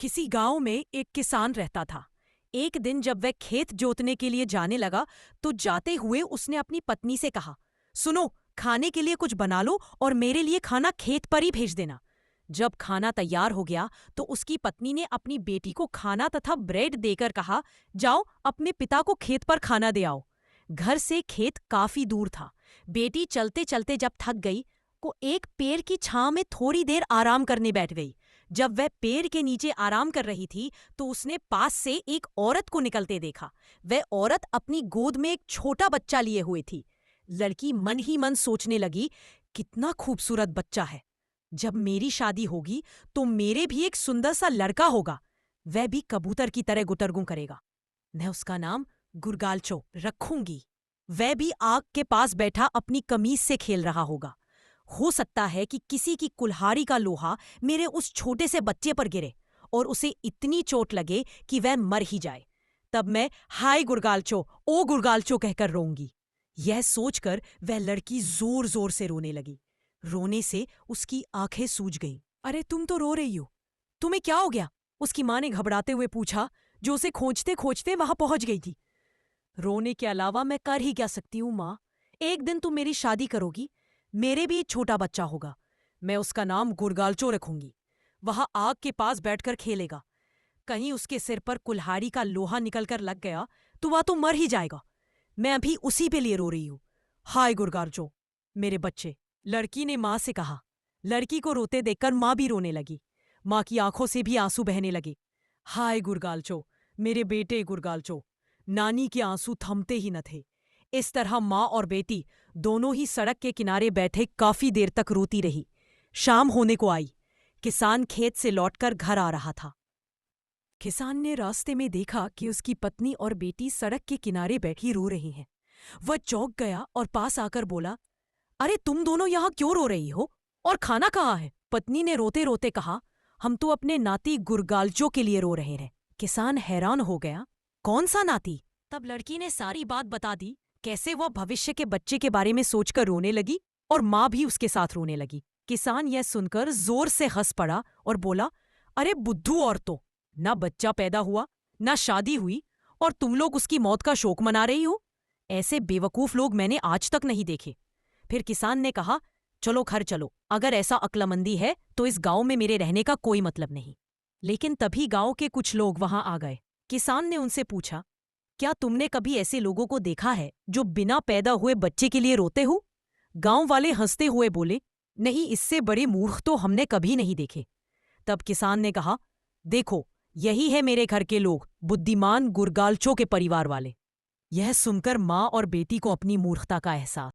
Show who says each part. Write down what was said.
Speaker 1: किसी गांव में एक किसान रहता था। एक दिन जब वह खेत जोतने के लिए जाने लगा तो जाते हुए उसने अपनी पत्नी से कहा, सुनो, खाने के लिए कुछ बना लो और मेरे लिए खाना खेत पर ही भेज देना। जब खाना तैयार हो गया तो उसकी पत्नी ने अपनी बेटी को खाना तथा ब्रेड देकर कहा, जाओ अपने पिता को खेत पर खाना दे आओ। घर से खेत काफी दूर था। बेटी चलते चलते जब थक गई को एक पेड़ की छांव में थोड़ी देर आराम करने बैठ गई। जब वह पेड़ के नीचे आराम कर रही थी तो उसने पास से एक औरत को निकलते देखा। वह औरत अपनी गोद में एक छोटा बच्चा लिए हुए थी। लड़की मन ही मन सोचने लगी, कितना खूबसूरत बच्चा है। जब मेरी शादी होगी तो मेरे भी एक सुंदर सा लड़का होगा। वह भी कबूतर की तरह गुटरगुं करेगा। मैं उसका नाम गुरगालचो रखूंगी। वह भी आग के पास बैठा अपनी कमीज से खेल रहा होगा। हो सकता है कि किसी की कुल्हाड़ी का लोहा मेरे उस छोटे से बच्चे पर गिरे और उसे इतनी चोट लगे कि वह मर ही जाए। तब मैं हाय गुरगालचो, ओ गुरगालचो कहकर रोऊंगी। यह सोचकर वह लड़की जोर जोर से रोने लगी। रोने से उसकी आंखें सूज गईं। अरे तुम तो रो रही हो, तुम्हें क्या हो गया? उसकी मां ने घबराते हुए पूछा, जो उसे खोजते खोजते वहां पहुंच गई थी। रोने के अलावा मैं कर ही क्या सकती हूँ माँ? एक दिन तुम मेरी शादी करोगी, मेरे भी एक छोटा बच्चा होगा। मैं उसका नाम गुरगालचो रखूंगी। वह आग के पास बैठकर खेलेगा। कहीं उसके सिर पर कुल्हाड़ी का लोहा निकलकर लग गया तो वह तो मर ही जाएगा। मैं अभी उसी पे लिए रो रही हूँ। हाय गुरगालचो, मेरे बच्चे, लड़की ने माँ से कहा। लड़की को रोते देखकर माँ भी रोने लगी। माँ की आंखों से भी आंसू बहने लगे। हाय गुरगालचो, मेरे बेटे गुरगालचो। नानी के आंसू थमते ही न थे। इस तरह माँ और बेटी दोनों ही सड़क के किनारे बैठे काफी देर तक रोती रही। शाम होने को आई। किसान खेत से लौटकर घर आ रहा था। किसान ने रास्ते में देखा कि उसकी पत्नी और बेटी सड़क के किनारे बैठी रो रही हैं। वह चौंक गया और पास आकर बोला, अरे तुम दोनों यहाँ क्यों रो रही हो? और खाना कहाँ है? पत्नी ने रोते रोते कहा, हम तो अपने नाती गुरगालचो के लिए रो रहे हैं। किसान हैरान हो गया, कौन सा नाती? तब लड़की ने सारी बात बता दी, कैसे वह भविष्य के बच्चे के बारे में सोचकर रोने लगी और माँ भी उसके साथ रोने लगी। किसान यह सुनकर जोर से हंस पड़ा और बोला, अरे बुद्धू औरतों, ना बच्चा पैदा हुआ, ना शादी हुई, और तुम लोग उसकी मौत का शोक मना रही हो? ऐसे बेवकूफ लोग मैंने आज तक नहीं देखे। फिर किसान ने कहा, चलो घर चलो, अगर ऐसा अक्लमंदी है तो इस गांव में मेरे रहने का कोई मतलब नहीं। लेकिन तभी गांव के कुछ लोग वहां आ गए। किसान ने उनसे पूछा, क्या तुमने कभी ऐसे लोगों को देखा है जो बिना पैदा हुए बच्चे के लिए रोते हो? गांव वाले हंसते हुए बोले, नहीं, इससे बड़े मूर्ख तो हमने कभी नहीं देखे। तब किसान ने कहा, देखो, यही है मेरे घर के लोग, बुद्धिमान गुरगालचो के परिवार वाले। यह सुनकर माँ और बेटी को अपनी मूर्खता का एहसास